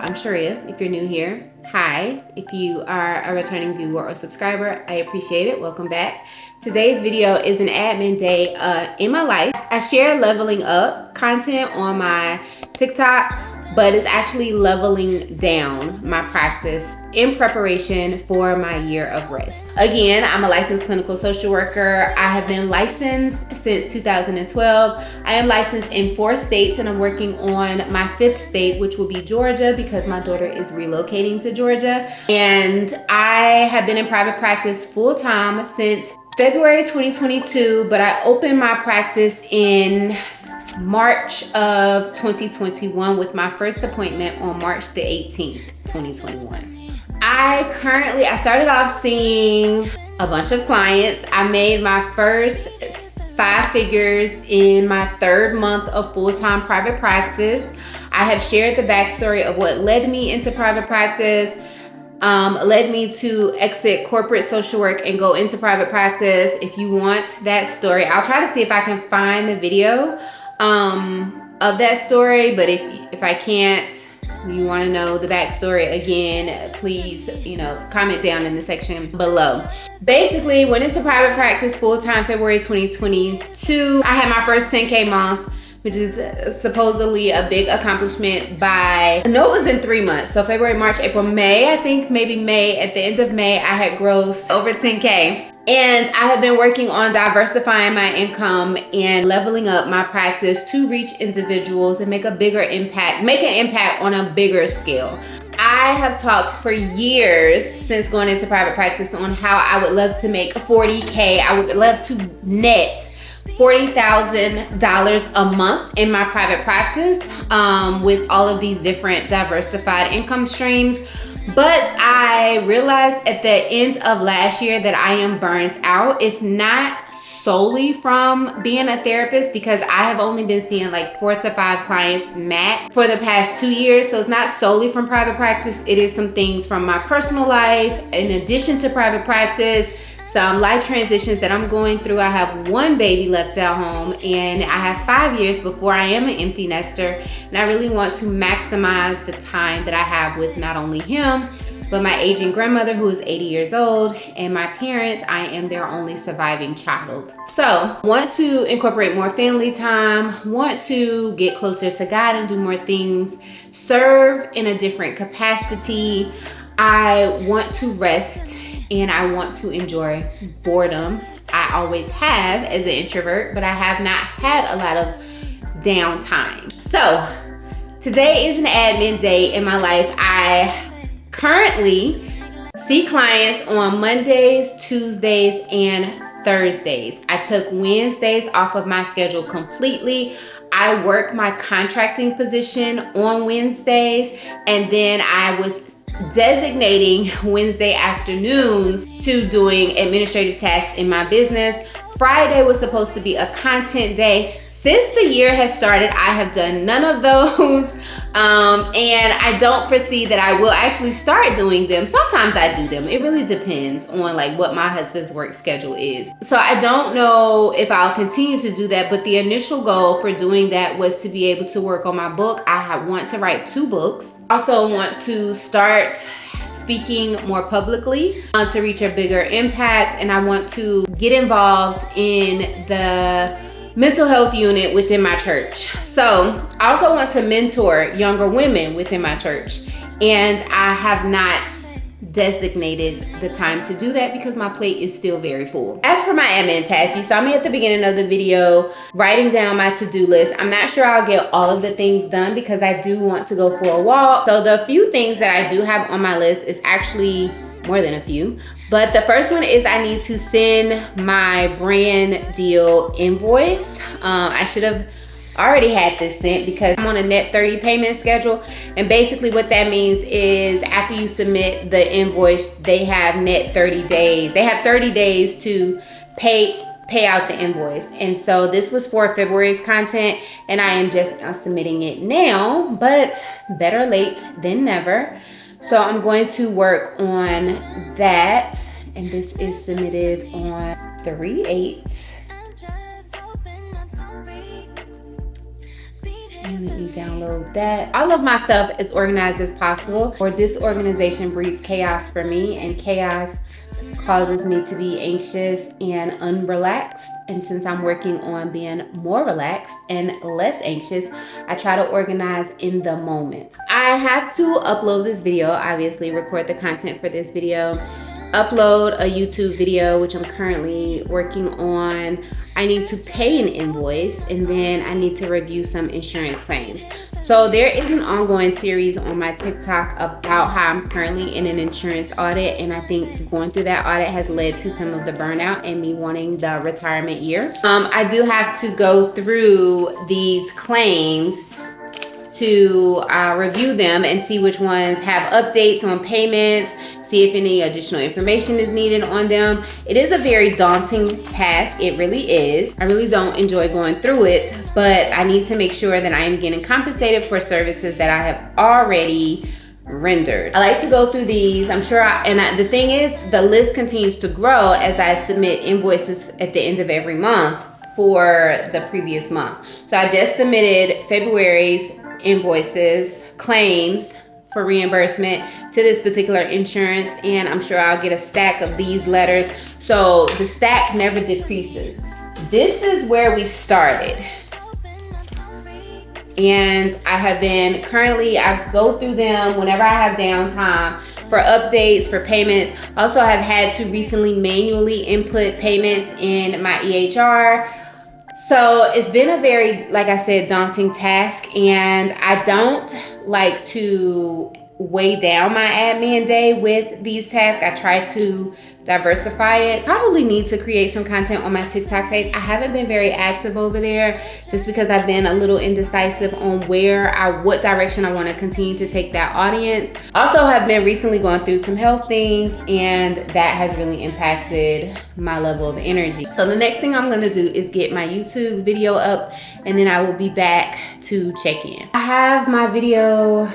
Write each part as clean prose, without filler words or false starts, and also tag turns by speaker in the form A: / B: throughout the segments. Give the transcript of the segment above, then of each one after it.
A: I'm Sharia, if you're new here. Hi, if you are a returning viewer or subscriber, I appreciate it. Welcome back. Today's video is an admin day in my life. I share leveling up content on my TikTok, but it's actually leveling down my practice in preparation for my year of rest. Again, I'm a licensed clinical social worker. I have been licensed since 2012. I am licensed in 4 states and I'm working on my 5th state, which will be Georgia, because my daughter is relocating to Georgia. And I have been in private practice full time since February 2022, but I opened my practice in March of 2021 with my first appointment on March the 18th, 2021. I started off seeing a bunch of clients. I made my first 5 figures in my 3rd month of full-time private practice. I have shared the backstory of what led me into private practice, led me to exit corporate social work and go into private practice. If you want that story, I'll try to see if I can find the video of that story, but if I can't, you want to know the backstory again, please, comment down in the section below. Basically, went into private practice full-time February 2022. I had my first 10K month, which is supposedly a big accomplishment it was in 3 months. So February, March, April, May, I think maybe May, at the end of May, I had grossed over 10K. And I have been working on diversifying my income and leveling up my practice to reach individuals and make an impact on a bigger scale. I have talked for years since going into private practice on how I would love to make 40K. I would love to net $40,000 a month in my private practice with all of these different diversified income streams. But I realized at the end of last year that I am burnt out. It's not solely from being a therapist, because I have only been seeing like 4 to 5 clients max for the past 2 years. So it's not solely from private practice. It is some things from my personal life in addition to private practice. Some life transitions that I'm going through. I have 1 baby left at home and I have 5 years before I am an empty nester. And I really want to maximize the time that I have with not only him, but my aging grandmother who is 80 years old, and my parents. I am their only surviving child. So want to incorporate more family time, want to get closer to God and do more things, serve in a different capacity. I want to rest and I want to enjoy boredom. I always have as an introvert, but I have not had a lot of downtime. So today is an admin day in my life. I currently see clients on Mondays, Tuesdays, and Thursdays. I took Wednesdays off of my schedule completely. I work my contracting position on Wednesdays, and then I was designating Wednesday afternoons to doing administrative tasks in my business. Friday was supposed to be a content day. Since the year has started, I have done none of those. And I don't foresee that I will actually start doing them. Sometimes I do them. It really depends on like what my husband's work schedule is. So I don't know if I'll continue to do that, but the initial goal for doing that was to be able to work on my book. I want to write 2 books. Also want to start speaking more publicly to reach a bigger impact, and I want to get involved in the mental health unit within my church. So I also want to mentor younger women within my church, and I have not designated the time to do that because my plate is still very full. As for my admin tasks, you saw me at the beginning of the video writing down my to-do list. I'm not sure I'll get all of the things done because I do want to go for a walk. So the few things that I do have on my list is actually more than a few. But the first one is I need to send my brand deal invoice. I should have already had this sent because I'm on a net 30 payment schedule. And basically what that means is after you submit the invoice, they have net 30 days. They have 30 days to pay out the invoice. And so this was for February's content and I am just submitting it now, but better late than never. So I'm going to work on that. And this is submitted on 3/8. And definitely download that. All of my stuff is organized as possible, or disorganization breeds chaos for me, and chaos causes me to be anxious and unrelaxed. And since I'm working on being more relaxed and less anxious, I try to organize in the moment. I have to upload this video, obviously record the content for this video, upload a YouTube video, which I'm currently working on. I need to pay an invoice, and then I need to review some insurance claims. So there is an ongoing series on my TikTok about how I'm currently in an insurance audit, and I think going through that audit has led to some of the burnout and me wanting the retirement year. I do have to go through these claims to review them and see which ones have updates on payments, see if any additional information is needed on them. It is a very daunting task, it really is. I really don't enjoy going through it, but I need to make sure that I am getting compensated for services that I have already rendered. I like to go through these. I'm sure, the thing is, the list continues to grow as I submit invoices at the end of every month for the previous month. So I just submitted February's invoices, claims for reimbursement to this particular insurance, and I'm sure I'll get a stack of these letters. So the stack never decreases. This is where we started. And I have been I go through them whenever I have downtime for updates, for payments. Also, have had to recently manually input payments in my EHR. So it's been a very, like I said, daunting task, and I don't like to weigh down my admin day with these tasks. I try to diversify it. Probably need to create some content on my TikTok page. I haven't been very active over there just because I've been a little indecisive on what direction I want to continue to take that audience. Also have been recently going through some health things, and that has really impacted my level of energy. So the next thing I'm going to do is get my YouTube video up, and then I will be back to check in. I have my video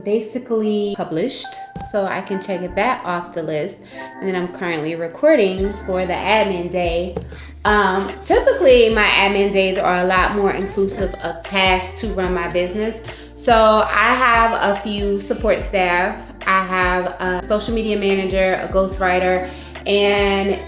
A: basically published, so I can check that off the list. And then I'm currently recording for the admin day. Typically my admin days are a lot more inclusive of tasks to run my business. So I have a few support staff. I have a social media manager, a ghostwriter, and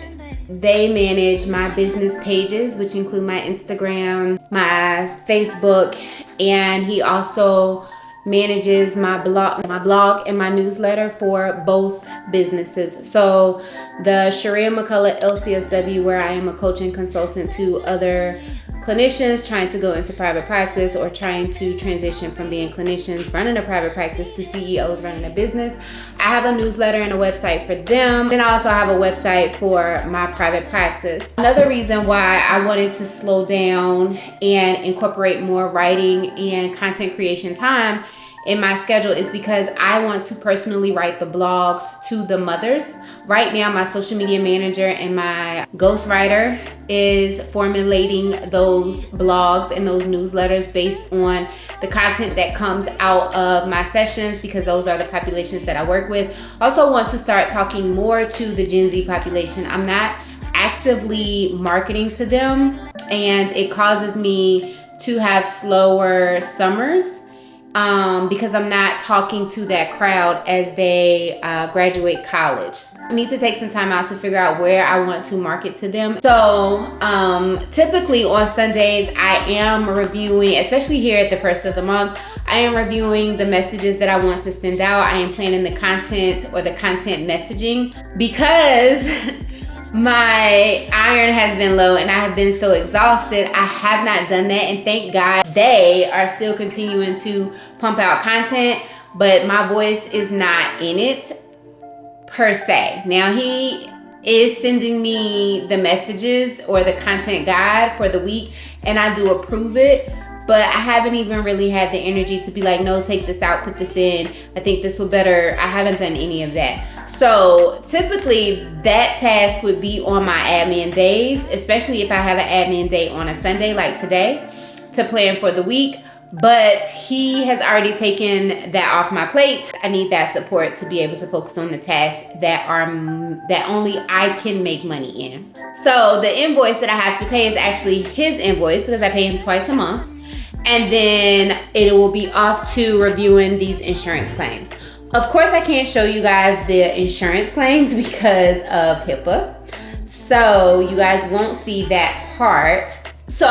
A: they manage my business pages, which include my Instagram, my Facebook, and he also manages my blog and my newsletter for both businesses. So the Sharia McCullough LCSW, where I am a coach and consultant to other clinicians trying to go into private practice or trying to transition from being clinicians running a private practice to CEOs running a business. I have a newsletter and a website for them. Then I also have a website for my private practice. Another reason why I wanted to slow down and incorporate more writing and content creation time in my schedule is because I want to personally write the blogs to the mothers. Right now, my social media manager and my ghostwriter is formulating those blogs and those newsletters based on the content that comes out of my sessions, because those are the populations that I work with. Also want to start talking more to the Gen Z population. I'm not actively marketing to them, and it causes me to have slower summers because I'm not talking to that crowd as they graduate college. I need to take some time out to figure out where I want to market to them. So typically on Sundays, I am reviewing, especially here at the first of the month, I am reviewing the messages that I want to send out. I am planning the content or the content messaging, because my iron has been low and I have been so exhausted. I have not done that, and thank God they are still continuing to pump out content, but my voice is not in it per se. Now he is sending me the messages or the content guide for the week, and I do approve it, but I haven't even really had the energy to be like, no, take this out, put this in, I think this will better. I haven't done any of that. So typically that task would be on my admin days, especially if I have an admin day on a Sunday like today, to plan for the week. But he has already taken that off my plate. I need that support to be able to focus on the tasks that only I can make money in. So the invoice that I have to pay is actually his invoice, because I pay him twice a month. and then it will be off to reviewing these insurance claims. Of course, I can't show you guys the insurance claims because of HIPAA. So you guys won't see that part. So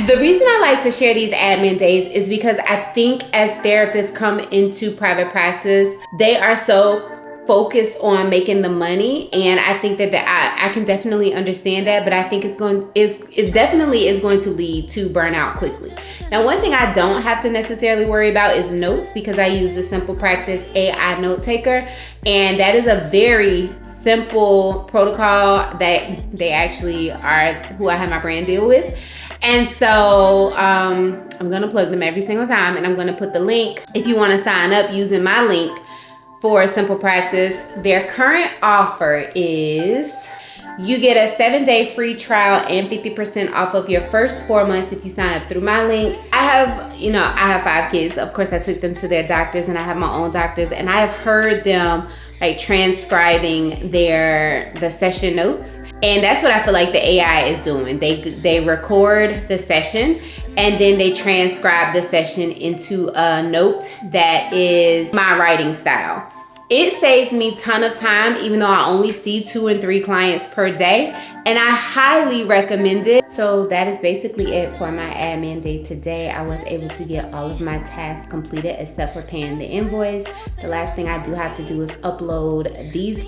A: the reason I like to share these admin days is because I think as therapists come into private practice, they are so focused on making the money, and I think that I can definitely understand that, but I think it definitely is going to lead to burnout quickly. Now, one thing I don't have to necessarily worry about is notes, because I use the Simple Practice AI note taker, and that is a very simple protocol that they actually are who I have my brand deal with. And so I'm gonna plug them every single time, and I'm gonna put the link if you want to sign up using my link for Simple Practice. Their current offer is you get a 7-day free trial and 50% off of your first 4 months if you sign up through my link. I have 5 kids. Of course, I took them to their doctors, and I have my own doctors, and I have heard them like transcribing the session notes. And that's what I feel like the AI is doing. They record the session, and then they transcribe the session into a note that is my writing style. It saves me a ton of time, even though I only see 2 and 3 clients per day, and I highly recommend it. So that is basically it for my admin day today. I was able to get all of my tasks completed except for paying the invoice. The last thing I do have to do is upload these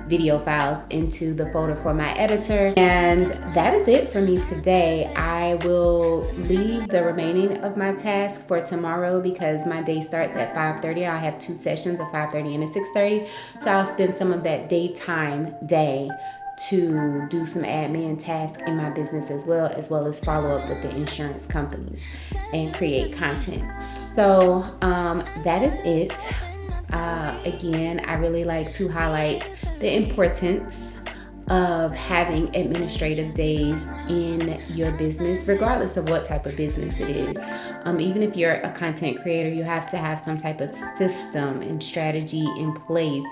A: video files into the folder for my editor. And that is it for me today. I will leave the remaining of my task for tomorrow because my day starts at 5:30. I have 2 sessions, a 5:30 and a 6:30. So I'll spend some of that daytime day to do some admin tasks in my business as well as follow up with the insurance companies and create content. So that is it. Again, I really like to highlight the importance of having administrative days in your business, regardless of what type of business it is. Even if you're a content creator, you have to have some type of system and strategy in place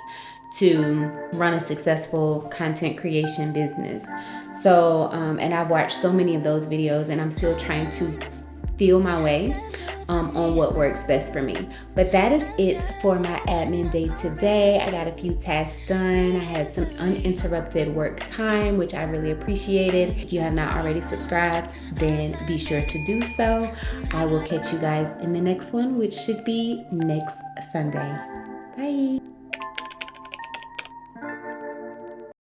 A: to run a successful content creation business. So, and I've watched so many of those videos, and I'm still trying to feel my way on what works best for me. But that is it for my admin day today. I got a few tasks done. I had some uninterrupted work time, which I really appreciated. If you have not already subscribed, then be sure to do so. I will catch you guys in the next one, which should be next Sunday. Bye.